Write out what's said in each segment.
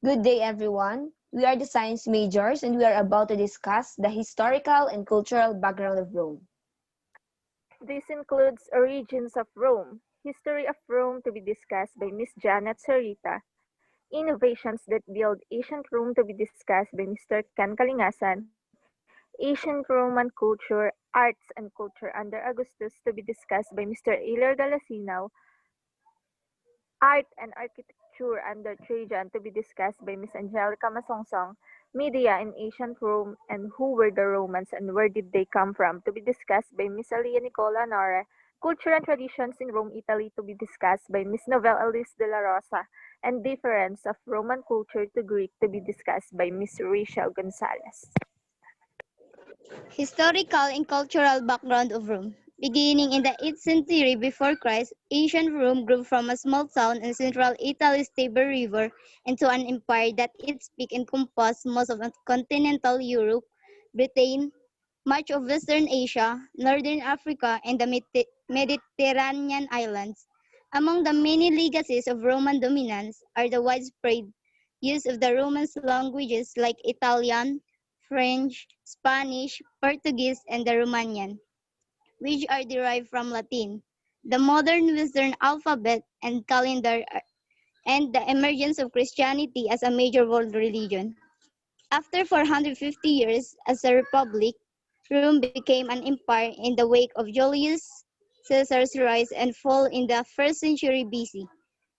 Good day, everyone. We are the science majors and we are about to discuss the historical and cultural background of Rome. This includes Origins of Rome, History of Rome to be discussed by Miss Janet Sarita, Innovations that Build Ancient Rome to be discussed by Mr. Ken Kalingasan, Ancient Roman Culture, Arts and Culture under Augustus to be discussed by Mr. Ilir Galasinaw, Art and Architecture under Trajan to be discussed by Miss Angelica Masongsong, Media in Ancient Rome and Who Were the Romans and Where Did They Come From to be discussed by Miss Alia Nicola Nore, Culture and Traditions in Rome, Italy to be discussed by Miss Novel Alice de la Rosa, and Difference of Roman Culture to Greek to be discussed by Miss Rachel Gonzalez. Historical and cultural background of Rome. Beginning in the 8th century before Christ, ancient Rome grew from a small town in central Italy's Tiber River into an empire that its peak encompassed most of continental Europe, Britain, much of Western Asia, Northern Africa, and the Mediterranean islands. Among the many legacies of Roman dominance are the widespread use of the Romance languages like Italian, French, Spanish, Portuguese, and the Romanian, which are derived from Latin, the modern Western alphabet and calendar, and the emergence of Christianity as a major world religion. After 450 years as a republic, Rome became an empire in the wake of Julius Caesar's rise and fall in the 1st century BC.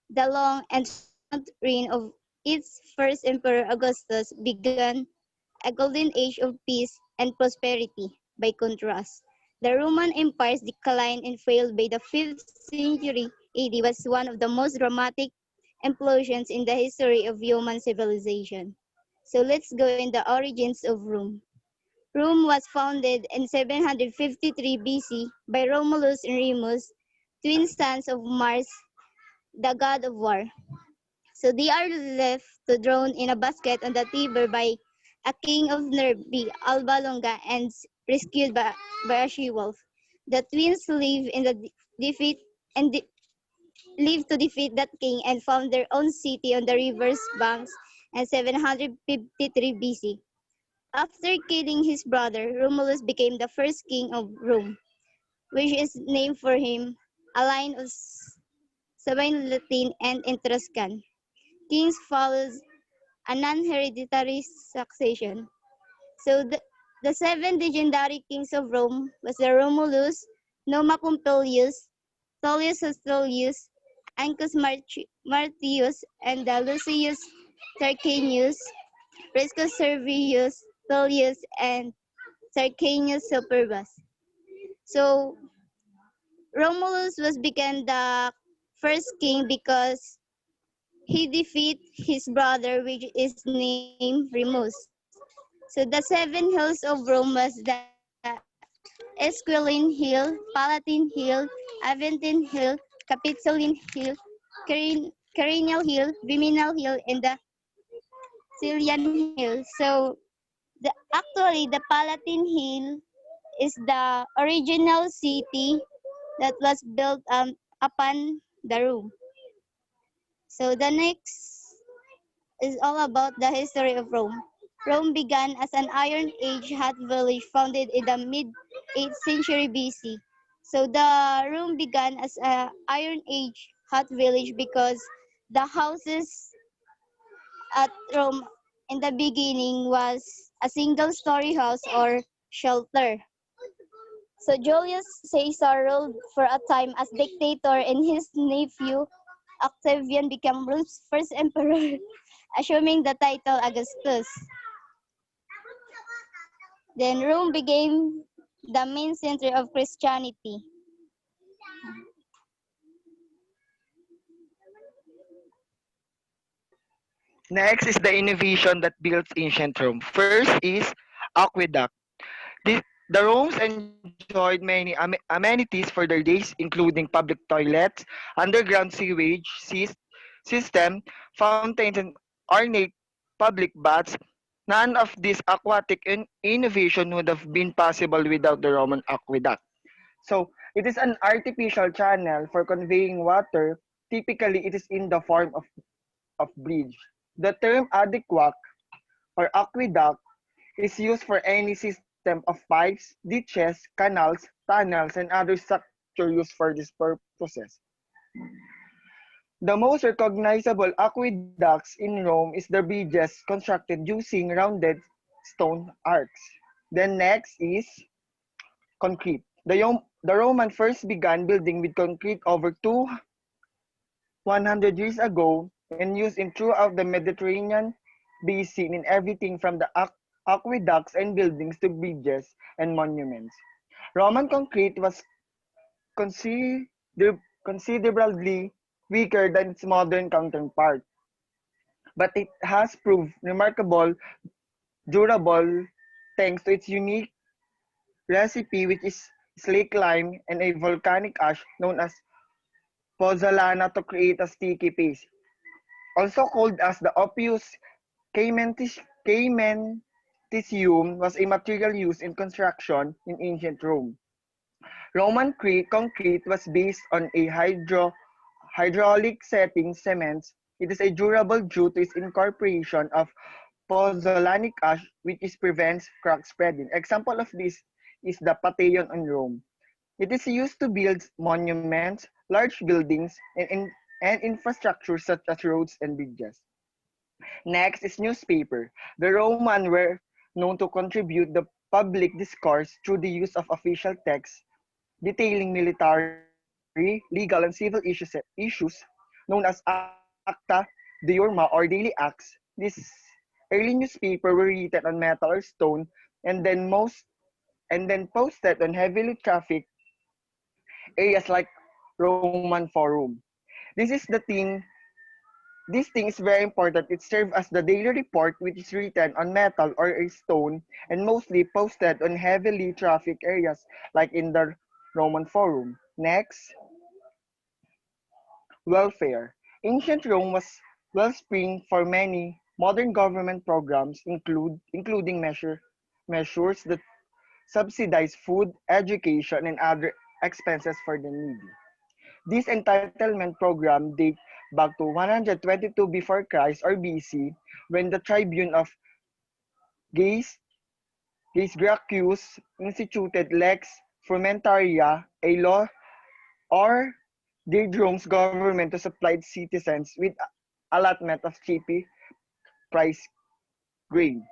The long and triumphant reign of its first emperor Augustus began a golden age of peace and prosperity. By contrast, the Roman Empire's decline and failed by the 5th century AD was one of the most dramatic implosions in the history of human civilization. So let's go in the origins of Rome. Rome was founded in 753 BC by Romulus and Remus, twin sons of Mars, the god of war. So they are left to drown in a basket on the Tiber by a king of Nervi, Alba Longa, and rescued by a she-wolf. The twins defeat and live to defeat that king and found their own city on the river's banks in 753 BC. After killing his brother, Romulus became the first king of Rome, which is named for him, a line of Sabine Latin and Etruscan. Kings follows a non-hereditary succession. So the seven legendary kings of Rome was the Romulus, Numa Pompilius, Tullius Hostilius, Ancus Martius, and the Lucius Tarquinius, Priscus Servius, Tullius, and Tarquinius Superbus. So Romulus was became the first king because he defeated his brother, which is named Remus. So the seven hills of Rome was the Esquiline Hill, Palatine Hill, Aventine Hill, Capitoline Hill, Carinial Hill, Viminal Hill, and the Cilian Hill. So actually the Palatine Hill is the original city that was built upon the Rome. So the next is all about the history of Rome. Rome began as an Iron Age hut village founded in the mid-8th century BC. So the Rome began as an Iron Age hut village because the houses at Rome in the beginning was a single-story house or shelter. So Julius Caesar ruled for a time as dictator and his nephew Octavian became Rome's first emperor, assuming the title Augustus. Then Rome became the main center of Christianity. Next is the innovation that builds ancient Rome. First is aqueduct. The, the Romans enjoyed many amenities for their days, including public toilets, underground sewage system, fountains, and ornate public baths. None of this aquatic innovation would have been possible without the Roman aqueduct. So, it is an artificial channel for conveying water. Typically, it is in the form of bridge. The term adequate or aqueduct is used for any system of pipes, ditches, canals, tunnels, and other structure used for these purposes. The most recognizable aqueducts in Rome is the bridges constructed using rounded stone arcs. Then next is concrete. The Roman first began building with concrete over 100 years ago and used in throughout the Mediterranean basin in everything from the aqueducts and buildings to bridges and monuments. Roman concrete was consider- considerably weaker than its modern counterpart, but it has proved remarkable durable thanks to its unique recipe, which is slake lime and a volcanic ash known as pozzolana to create a sticky paste. Also called as the oppius caementicium, was a material used in construction in ancient Rome. Roman concrete was based on a hydraulic setting cements. It is a durable due to its incorporation of pozzolanic ash, which is prevents crack spreading. Example of this is the Pantheon in Rome. It is used to build monuments, large buildings, and infrastructure such as roads and bridges. Next is newspaper. The Romans were known to contribute the public discourse through the use of official texts detailing military, legal, and civil issues known as acta diurma or daily acts. These early newspapers were written on metal or stone and then posted on heavily trafficked areas like Roman Forum. This is the thing This thing is very important. It serves as the daily report, which is written on metal or a stone and mostly posted on heavily trafficked areas like in the Roman Forum. Next, welfare. Ancient Rome was wellspring for many modern government programs, including measures that subsidize food, education, and other expenses for the needy. This entitlement program dates back to 122 before Christ or BC, when the tribune of Gaius, Gaius Gracchus instituted Lex Frumentaria, a law or did Rome's government to supply its citizens with allotment of cheaply priced grain.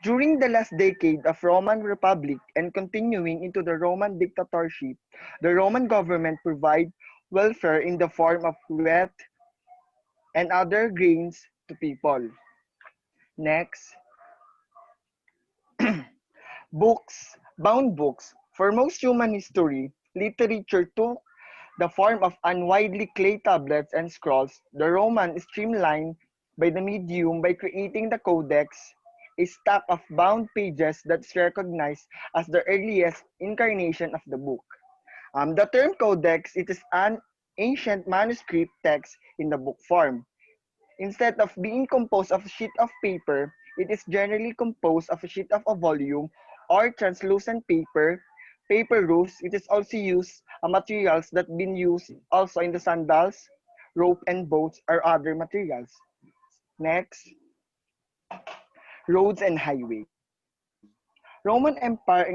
During the last decade of Roman Republic and continuing into the Roman dictatorship, the Roman government provided welfare in the form of wheat and other grains to people. Next, bound books. For most human history, literature took the form of unwieldy clay tablets and scrolls. The Roman streamlined by the medium by creating the codex, a stack of bound pages that's recognized as the earliest incarnation of the book. The term codex, it is an ancient manuscript text in the book form. Instead of being composed of a sheet of paper, it is generally composed of a sheet of a volume or translucent paper roofs. It is also used materials that been used also in the sandals, rope and boats or other materials. Next, roads and highway. Roman Empire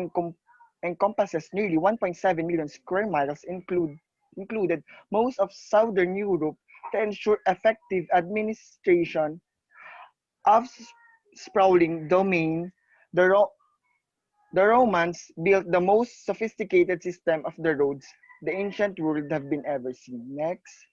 encompasses nearly 1.7 million square miles, included most of southern Europe to ensure effective administration of sprawling domain. The, Ro- the Romans built the most sophisticated system of the roads the ancient world have been ever seen. Next,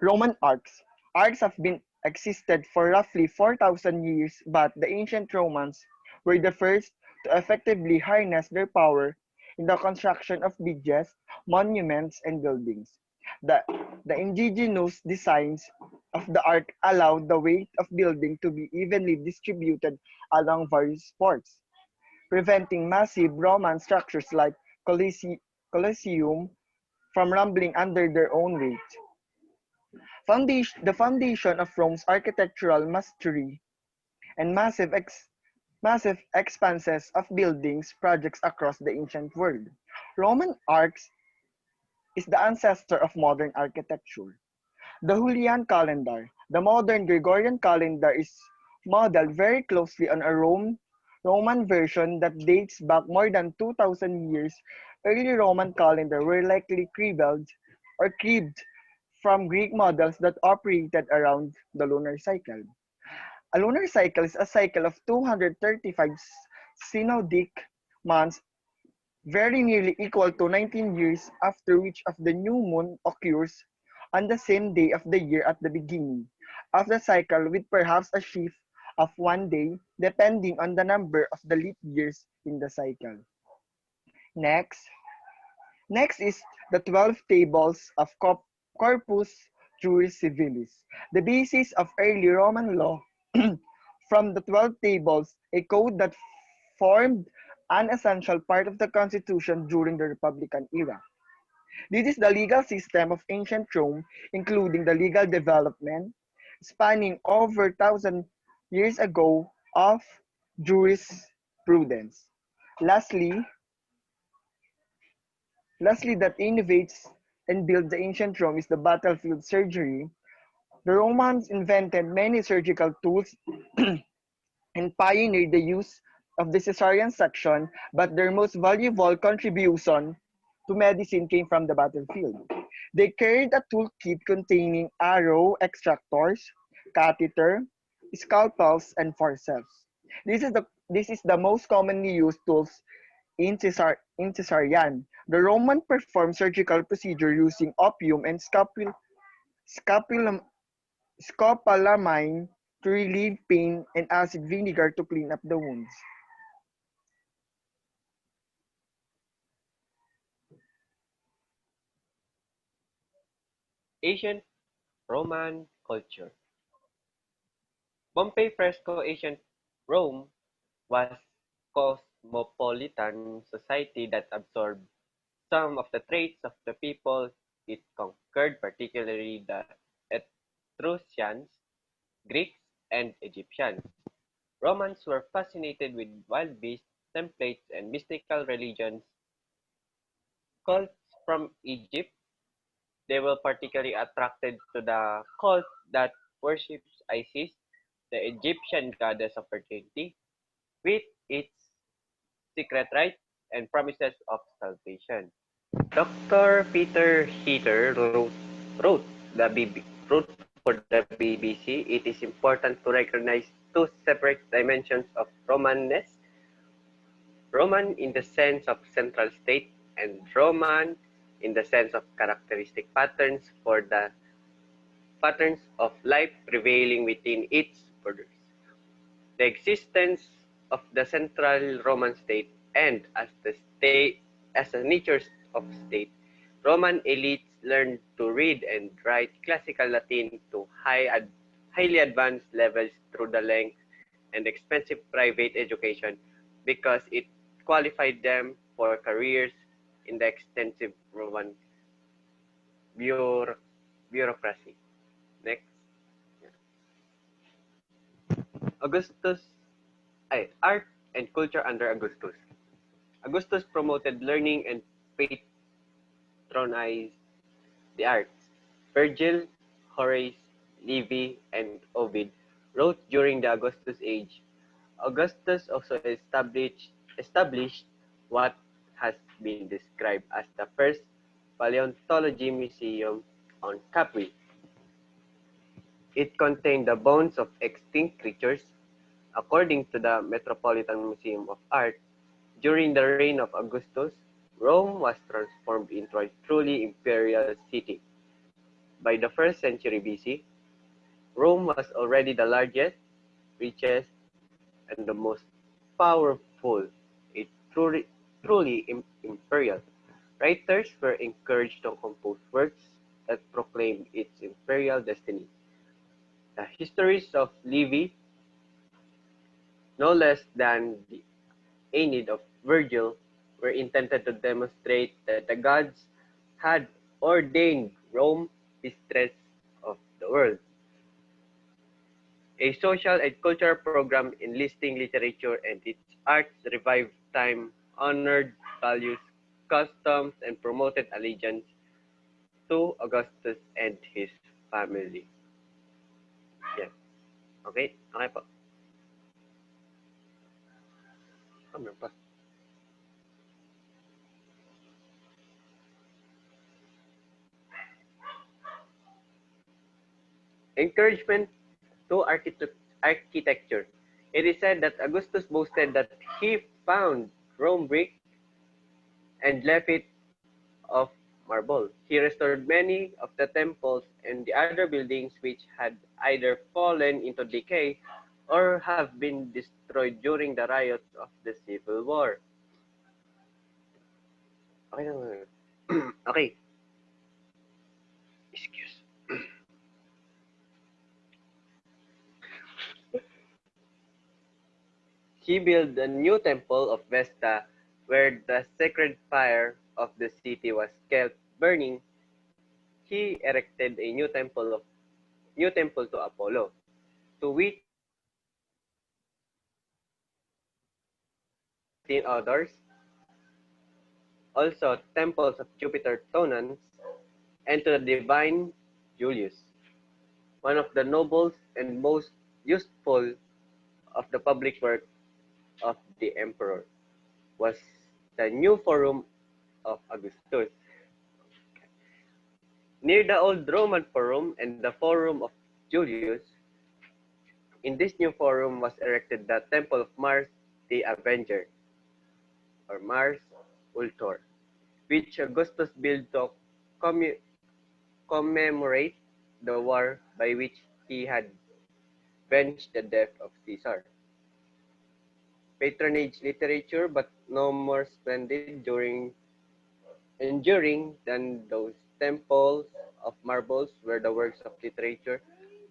Roman arcs. Arcs have been existed for roughly 4,000 years, but the ancient Romans were the first to effectively harness their power in the construction of bridges, monuments, and buildings. The, the indigenous designs of the arc allowed the weight of building to be evenly distributed along various ports, preventing massive Roman structures like Colosseum from rumbling under their own weight. The foundation of Rome's architectural mastery and massive expanses of buildings projects across the ancient world. Roman arcs is the ancestor of modern architecture. The Julian calendar. The modern Gregorian calendar is modeled very closely on a Roman version that dates back more than 2,000 years. Early Roman calendar were likely cribbed from Greek models that operated around the lunar cycle. A lunar cycle is a cycle of 235 synodic months, very nearly equal to 19 years, after which of the new moon occurs on the same day of the year at the beginning of the cycle, with perhaps a shift of one day depending on the number of the leap years in the cycle. Next, Next is the 12 tables of Corpus Juris Civilis, the basis of early Roman law. From the 12 tables, a code that formed an essential part of the constitution during the Republican era. This is the legal system of ancient Rome, including the legal development spanning over 1,000 years ago of jurisprudence. Lastly, Lastly, that innovates and builds the ancient Rome is the battlefield surgery. The Romans invented many surgical tools and pioneered the use of the cesarean section, but their most valuable contribution to medicine came from the battlefield. They carried a toolkit containing arrow extractors, catheter, scalpels, and forceps. This is the most commonly used tools in cesarean. The Roman performed surgical procedure using opium and scapula, scopolamine to relieve pain and acid vinegar to clean up the wounds. Ancient Roman culture. Pompey fresco ancient Rome was cosmopolitan society that absorbed some of the traits of the people it conquered, particularly the Etruscans, Greeks, and Egyptians. Romans were fascinated with wild beasts, templates, and mystical religions. Cults from Egypt, they were particularly attracted to the cult that worships Isis, the Egyptian goddess of fertility, with its secret rites and promises of salvation. Dr. Peter Heater wrote for the BBC, it is important to recognize two separate dimensions of Romanness, Roman in the sense of central state and Roman in the sense of characteristic patterns of life prevailing within its borders. The existence of the central Roman state and as a nature of state, Roman elites learned to read and write classical Latin to highly advanced levels through the length and expensive private education because it qualified them for careers in the extensive Roman bureau- bureaucracy. Next. Augustus, art and culture under Augustus. Augustus promoted learning and patronized the arts. Virgil, Horace, Livy, and Ovid wrote during the Augustus age. Augustus also established what has been described as the first paleontology museum on Capri. It contained the bones of extinct creatures. According to the Metropolitan Museum of Art, during the reign of Augustus, Rome was transformed into a truly imperial city. By the 1st century BC, Rome was already the largest, richest, and the most powerful, a truly imperial. Writers were encouraged to compose works that proclaimed its imperial destiny. The histories of Livy, no less than the Aeneid of Virgil, were intended to demonstrate that the gods had ordained Rome mistress of the world. A social and cultural program enlisting literature and its arts revived time, honored values, customs, and promoted allegiance to Augustus and his family. Yes. Okay? Okay po. Ano pa? Encouragement to architecture. It is said that Augustus boasted that he found Rome brick and left it of marble. He restored many of the temples and the other buildings which had either fallen into decay or have been destroyed during the riots of the Civil War. Okay naman. Okay. Excuse. He built a new temple of Vesta where the sacred fire of the city was kept burning. He erected a new temple to Apollo, to which in others, also temples of Jupiter Tonans, and to the divine Julius. One of the noblest and most useful of the public work of the emperor was the new Forum of Augustus. Near the old Roman Forum and the Forum of Julius, in this new forum was erected the Temple of Mars the Avenger, or Mars Ultor, which Augustus built to commemorate the war by which he had avenged the death of Caesar. Patronage literature, but no more splendid enduring than those temples of marbles were the works of literature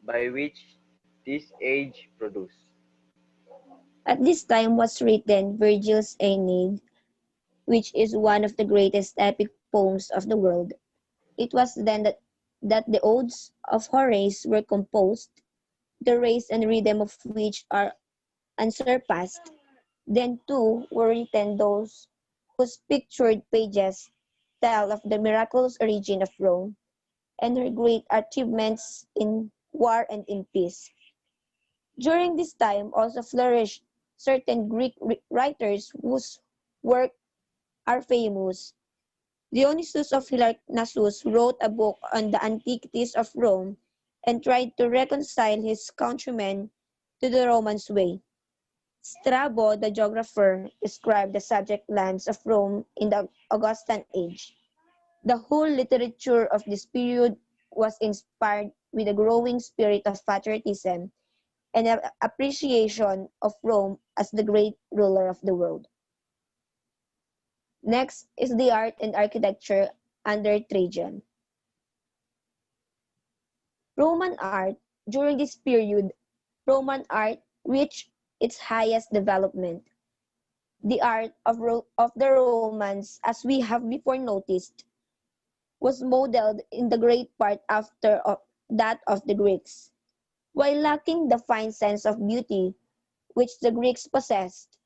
by which this age produced. At this time was written Virgil's Aeneid, which is one of the greatest epic poems of the world. It was then that the odes of Horace were composed, the race and rhythm of which are unsurpassed. Then too were written those whose pictured pages tell of the miraculous origin of Rome and her great achievements in war and in peace. During this time also flourished certain Greek writers whose works are famous. Dionysius of Halicarnassus wrote a book on the antiquities of Rome and tried to reconcile his countrymen to the Romans' way. Strabo, the geographer, described the subject lands of Rome in the Augustan age. The whole literature of this period was inspired with a growing spirit of patriotism and an appreciation of Rome as the great ruler of the world. Next is the art and architecture under Trajan. Roman art. During this period, Roman art reached its highest development. The art of the Romans, as we have before noticed, was modeled in the great part after that of the Greeks. While lacking the fine sense of beauty which the Greeks possessed,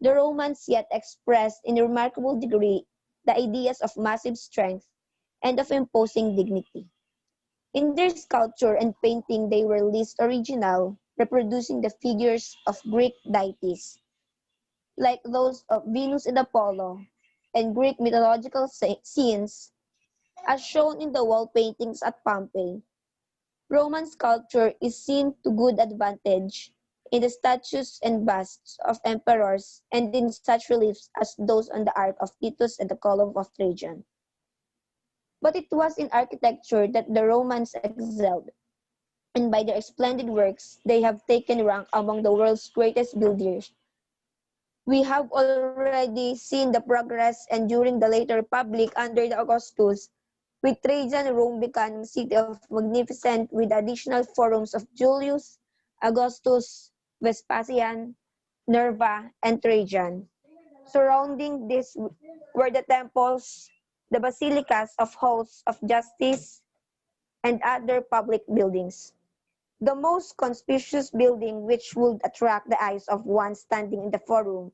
the Romans yet expressed in a remarkable degree the ideas of massive strength and of imposing dignity. In their sculpture and painting they were least original, reproducing the figures of Greek deities, like those of Venus and Apollo, and Greek mythological scenes, as shown in the wall paintings at Pompeii. Roman sculpture is seen to good advantage in the statues and busts of emperors and in such reliefs as those on the Ark of Titus and the Column of Trajan. But it was in architecture that the Romans excelled, and by their splendid works they have taken rank among the world's greatest builders. We have already seen the progress and during the later Republic under the Augustus. With Trajan, Rome became a city of magnificent with additional forums of Julius, Augustus, Vespasian, Nerva, and Trajan. Surrounding this were the temples, the basilicas of hosts of justice, and other public buildings. The most conspicuous building which would attract the eyes of one standing in the forum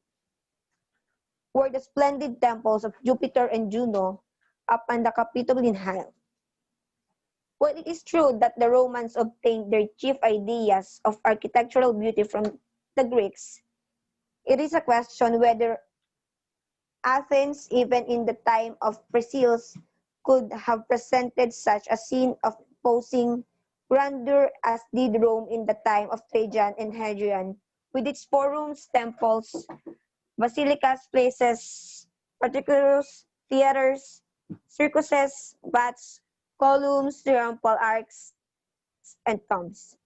were the splendid temples of Jupiter and Juno upon the Capitoline Hill. While it is true that the Romans obtained their chief ideas of architectural beauty from the Greeks, it is a question whether Athens, even in the time of Pericles, could have presented such a scene of imposing grandeur as did Rome in the time of Trajan and Hadrian, with its forums, temples, basilicas, places, particulars, theaters, circuses, baths, columns, triumphal arcs, and tombs.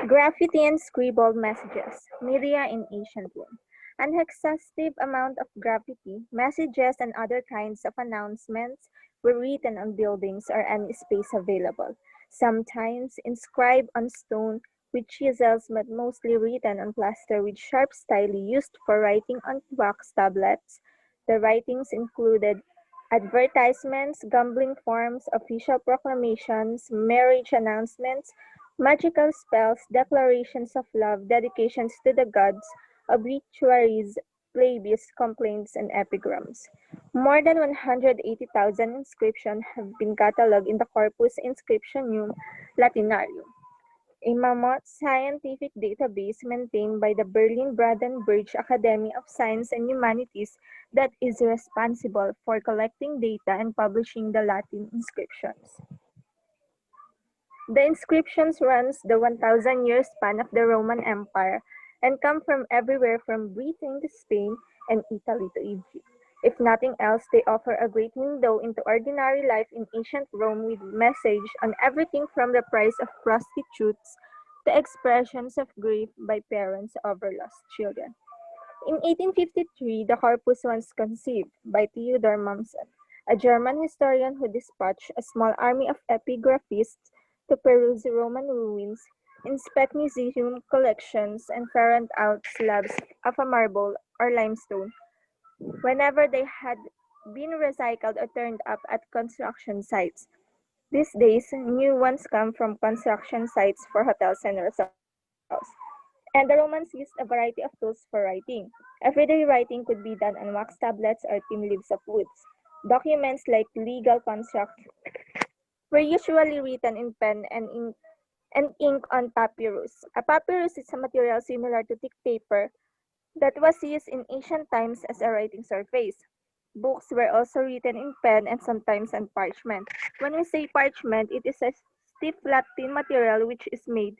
Graffiti and scribbled messages, media in ancient Rome. An exhaustive amount of graffiti, messages, and other kinds of announcements were written on buildings or any space available, sometimes inscribed on stone with chisels but mostly written on plaster with sharp style used for writing on wax tablets. The writings included advertisements, gambling forms, official proclamations, marriage announcements, magical spells, declarations of love, dedications to the gods, obituaries, playbies, complaints, and epigrams. More than 180,000 inscriptions have been catalogued in the Corpus Inscriptionum Latinarium, a mammoth scientific database maintained by the Berlin-Brandenburg Academy of Science and Humanities that is responsible for collecting data and publishing the Latin inscriptions. The inscriptions runs the 1,000-year span of the Roman Empire and come from everywhere from Britain to Spain and Italy to Egypt. If nothing else, they offer a great window into ordinary life in ancient Rome with message on everything from the price of prostitutes to expressions of grief by parents over lost children. In 1853, the corpus was conceived by Theodor Mommsen, a German historian who dispatched a small army of epigraphists to peruse Roman ruins, inspect museum collections, and ferret out slabs of a marble or limestone whenever they had been recycled or turned up at construction sites. These days, new ones come from construction sites for hotels and resorts. And the Romans used a variety of tools for writing. Everyday writing could be done on wax tablets or thin leaves of woods. Documents like legal contracts were usually written in pen and ink on papyrus. A papyrus is a material similar to thick paper that was used in ancient times as a writing surface. Books were also written in pen and sometimes on parchment. When we say parchment, it is a stiff flat thin material which is made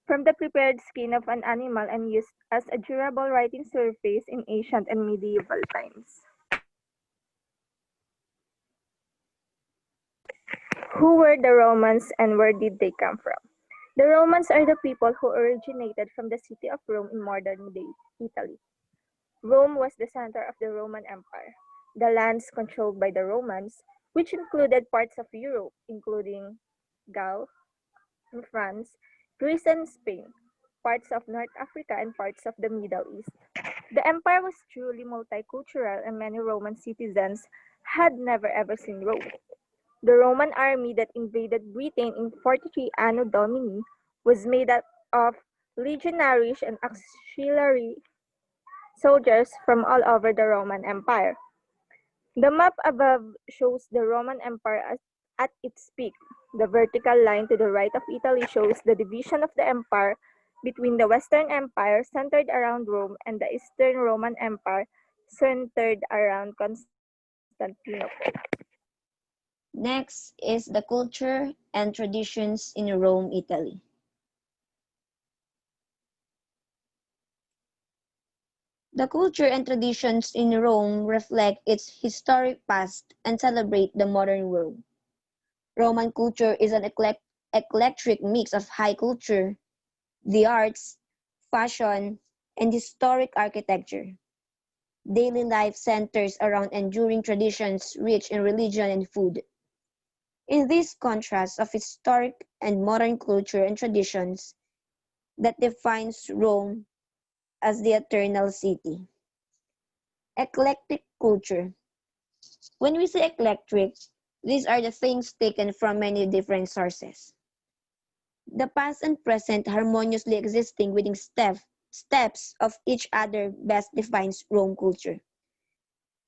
from the prepared skin of an animal and used as a durable writing surface in ancient and medieval times. Who were the Romans and where did they come from? The Romans are the people who originated from the city of Rome in modern day Italy. Rome was the center of the Roman Empire. The lands controlled by the Romans, which included parts of Europe, including Gaul and France, Greece and Spain, parts of North Africa, and parts of the Middle East. The empire was truly multicultural, and many Roman citizens had never ever seen Rome. The Roman army that invaded Britain in 43 Anno Domini was made up of legionaries and auxiliary soldiers from all over the Roman Empire. The map above shows the Roman Empire at its peak. The vertical line to the right of Italy shows the division of the empire between the Western Empire, centered around Rome, and the Eastern Roman Empire, centered around Constantinople. Next is the culture and traditions in Rome, Italy. The culture and traditions in Rome reflect its historic past and celebrate the modern world. Roman culture is an eclectic mix of high culture, the arts, fashion, and historic architecture. Daily life centers around enduring traditions rich in religion and food. In this contrast of historic and modern culture and traditions that defines Rome as the eternal city. Eclectic culture. When we say eclectic, these are the things taken from many different sources. The past and present harmoniously existing within steps of each other best defines Rome culture.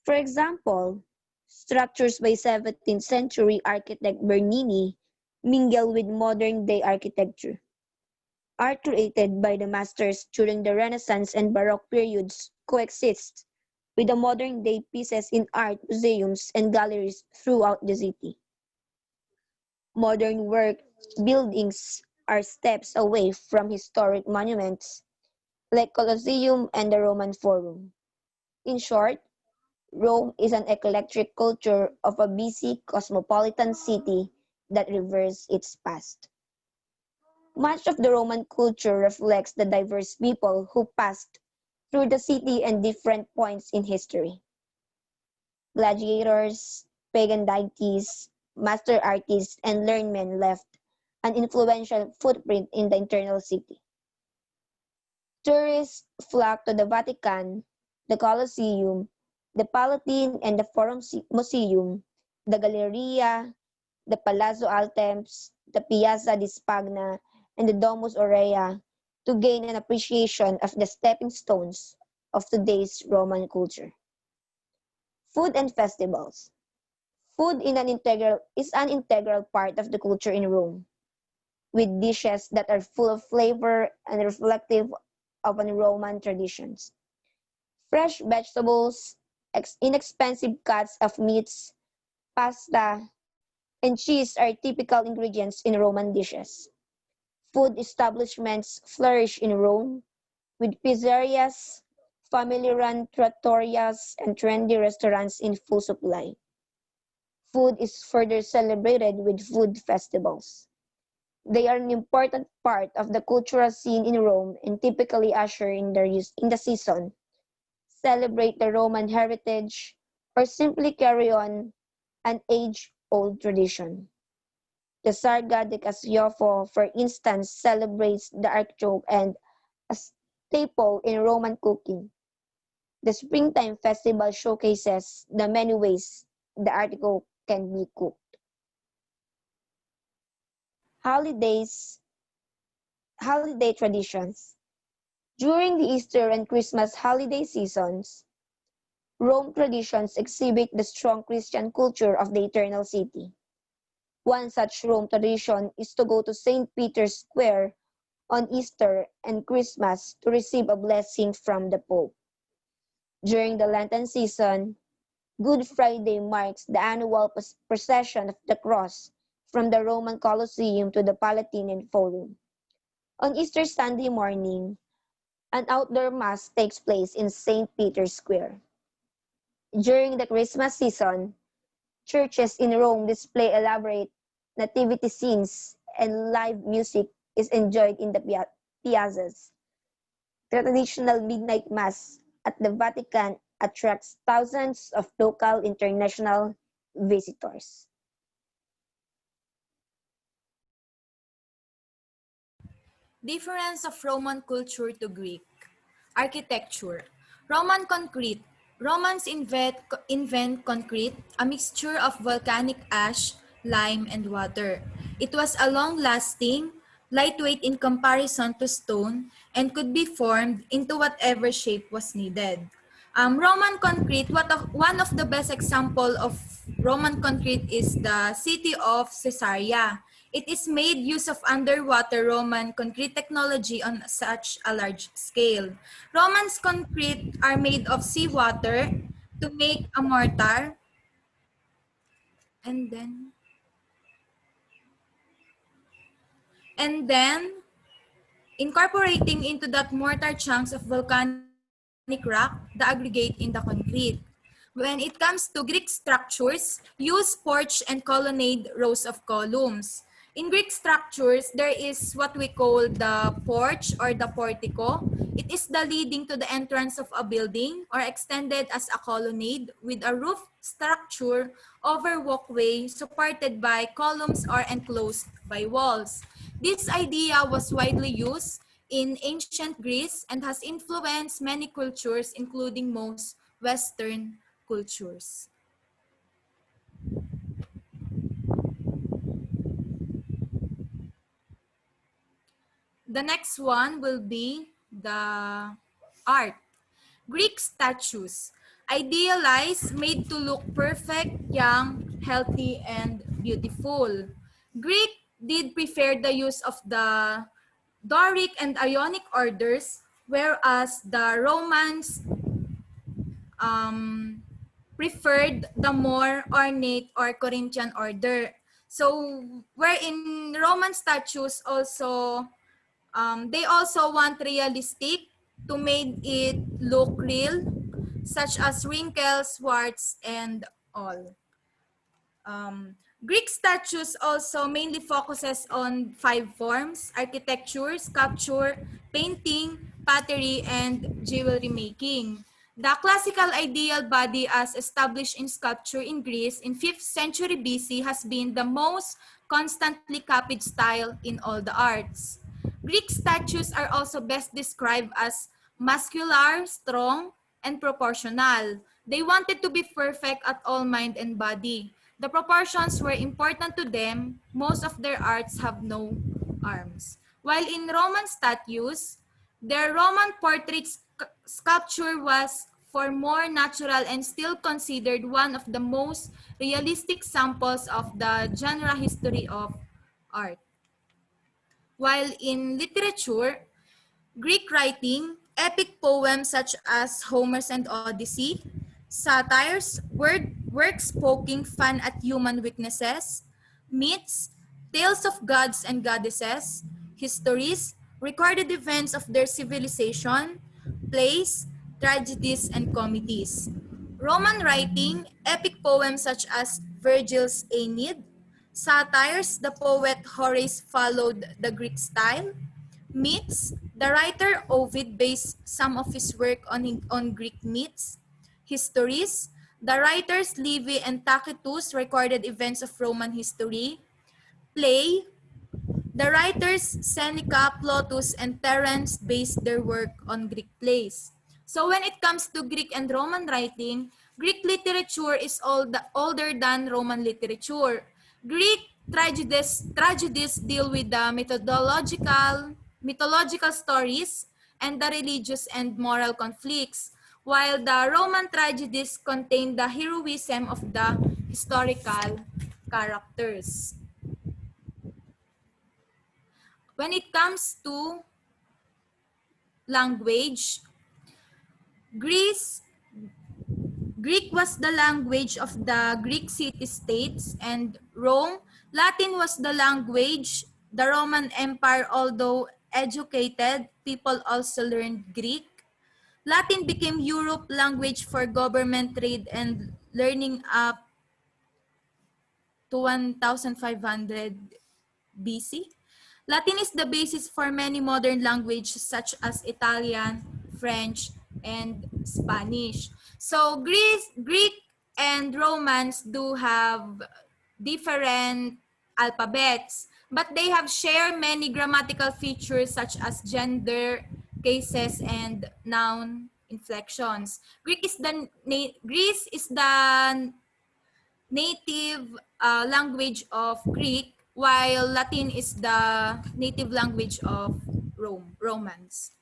For example, Structures by 17th century architect Bernini mingle with modern-day architecture. Art created by the masters during the Renaissance and Baroque periods coexists with the modern-day pieces in art museums and galleries throughout the city. Modern work buildings are steps away from historic monuments like Colosseum and the Roman Forum. In short, Rome is an eclectic culture of a busy cosmopolitan city that reveres its past. Much of the Roman culture reflects the diverse people who passed through the city and different points in history. Gladiators, pagan deities, master artists, and learned men left an influential footprint in the internal city. Tourists flock to the Vatican, the Colosseum, the Palatine and the Forum Museum, the Galleria, the Palazzo Altemps, the Piazza di Spagna, and the Domus Aurea to gain an appreciation of the stepping stones of today's Roman culture. Food and festivals. Food is an integral part of the culture in Rome, with dishes that are full of flavor and reflective of Roman traditions. Fresh vegetables, inexpensive cuts of meats, pasta, and cheese are typical ingredients in Roman dishes. Food establishments flourish in Rome, with pizzerias, family-run trattorias, and trendy restaurants in full supply. Food is further celebrated with food festivals. They are an important part of the cultural scene in Rome and typically usher in the season, celebrate the Roman heritage, or simply carry on an age-old tradition. The Sarga de Cassiopho, for instance, celebrates the artichoke and a staple in Roman cooking. The springtime festival showcases the many ways the artichoke can be cooked. Holidays, holiday traditions. During the Easter and Christmas holiday seasons, Rome traditions exhibit the strong Christian culture of the Eternal City. One such Rome tradition is to go to St. Peter's Square on Easter and Christmas to receive a blessing from the Pope. During the Lenten season, Good Friday marks the annual procession of the cross from the Roman Colosseum to the Palatine and Forum. On Easter Sunday morning, an outdoor mass takes place in St. Peter's Square. During the Christmas season, churches in Rome display elaborate nativity scenes and live music is enjoyed in the piazzas. The traditional midnight mass at the Vatican attracts thousands of local and international visitors. Difference of Roman culture to Greek. Architecture. Roman concrete. Romans invent concrete, a mixture of volcanic ash, lime, and water. It was a long-lasting, lightweight in comparison to stone, and could be formed into whatever shape was needed. Roman concrete, one of the best example of Roman concrete is the city of Caesarea. It is made use of underwater Roman concrete technology on such a large scale. Roman's concrete are made of seawater to make a mortar, and then incorporating into that mortar chunks of volcanic rock, the aggregate in the concrete. When it comes to Greek structures, use porch and colonnade rows of columns. In Greek structures, there is what we call the porch or the portico. It is the leading to the entrance of a building or extended as a colonnade with a roof structure over walkway supported by columns or enclosed by walls. This idea was widely used in ancient Greece and has influenced many cultures, including most Western cultures. The next one will be the art. Greek statues. Idealized, made to look perfect, young, healthy, and beautiful. Greek did prefer the use of the Doric and Ionic orders, whereas the Romans um, preferred the more ornate or Corinthian order. So, wherein Roman statues also, they also want realistic to make it look real, such as wrinkles, warts, and all. Um, Greek statues also mainly focuses on five forms: architecture, sculpture, painting, pottery, and jewelry making. The classical ideal body as established in sculpture in Greece in 5th century BC has been the most constantly copied style in all the arts. Greek statues are also best described as muscular, strong, and proportional. They wanted to be perfect at all mind and body. The proportions were important to them. Most of their arts have no arms. While in Roman statues, their Roman portrait sculpture was for more natural and still considered one of the most realistic samples of the genre history of art. While in literature, Greek writing, epic poems such as Homer's and Odyssey, satires, works poking fun at human weaknesses, myths, tales of gods and goddesses, histories, recorded events of their civilization, plays, tragedies, and comedies. Roman writing, epic poems such as Virgil's Aeneid, satires, the poet Horace followed the Greek style, myths, the writer Ovid based some of his work on Greek myths. Histories, the writers Livy and Tacitus recorded events of Roman history. Play, the writers Seneca, Plautus, and Terence based their work on Greek plays. So when it comes to Greek and Roman writing, Greek literature is older than Roman literature. Greek tragedies deal with the mythological stories and the religious and moral conflicts, while the Roman tragedies contain the heroism of the historical characters. When it comes to language, Greece Greek was the language of the Greek city-states, and Rome, Latin was the language. The Roman Empire, although educated, people also learned Greek. Latin became Europe language for government, trade, and learning up to 1500 BC. Latin is the basis for many modern languages such as Italian, French, and Spanish. So Greek and Romance do have different alphabets, but they have shared many grammatical features such as gender, cases, and noun inflections. Greece is the native language of Greek, while Latin is the native language of Romance.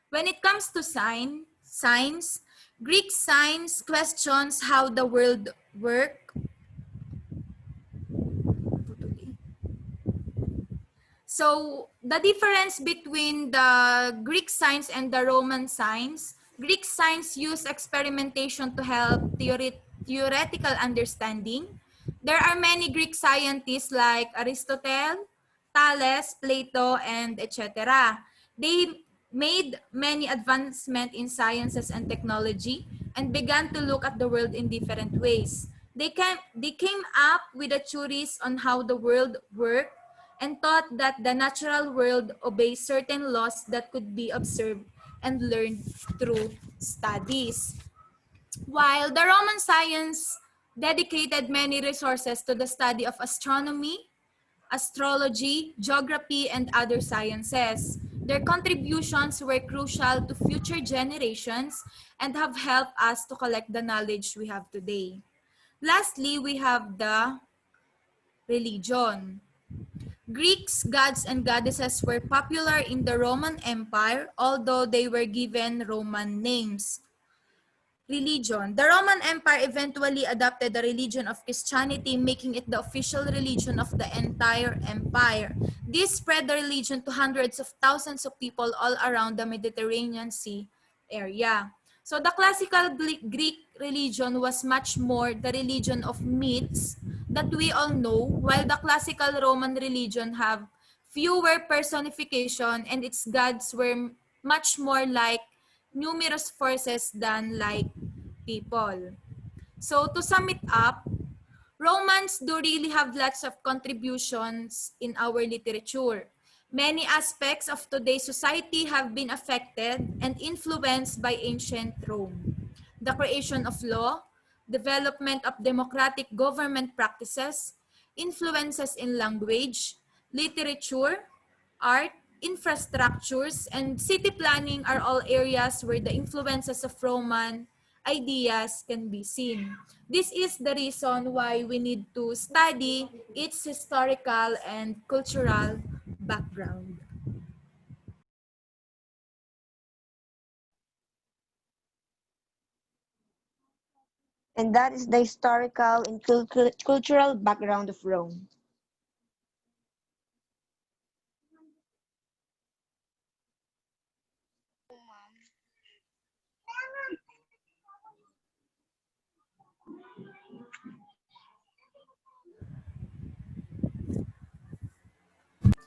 When it comes to science, Greek science questions how the world works. So the difference between the Greek science and the Roman science, Greek science use experimentation to help theoretical understanding. There are many Greek scientists like Aristotle, Thales, Plato, and etc. They made many advancements in sciences and technology and began to look at the world in different ways. They came up with a theories on how the world worked and taught that the natural world obeys certain laws that could be observed and learned through studies. While the Roman science dedicated many resources to the study of astronomy, astrology, geography, and other sciences. Their contributions were crucial to future generations and have helped us to collect the knowledge we have today. Lastly, we have the religion. Greeks, gods and goddesses were popular in the Roman Empire, although they were given Roman names. Religion. The Roman Empire eventually adopted the religion of Christianity, making it the official religion of the entire empire. This spread the religion to hundreds of thousands of people all around the Mediterranean Sea area. So the classical Greek religion was much more the religion of myths that we all know, while the classical Roman religion have fewer personification and its gods were much more like numerous forces than like people. So to sum it up, Romans do really have lots of contributions in our literature. Many aspects of today's society have been affected and influenced by ancient Rome. The creation of law, development of democratic government practices, influences in language, literature, art, infrastructures, and city planning are all areas where the influences of Roman ideas can be seen. This is the reason why we need to study its historical and cultural background. And that is the historical and cultural background of Rome.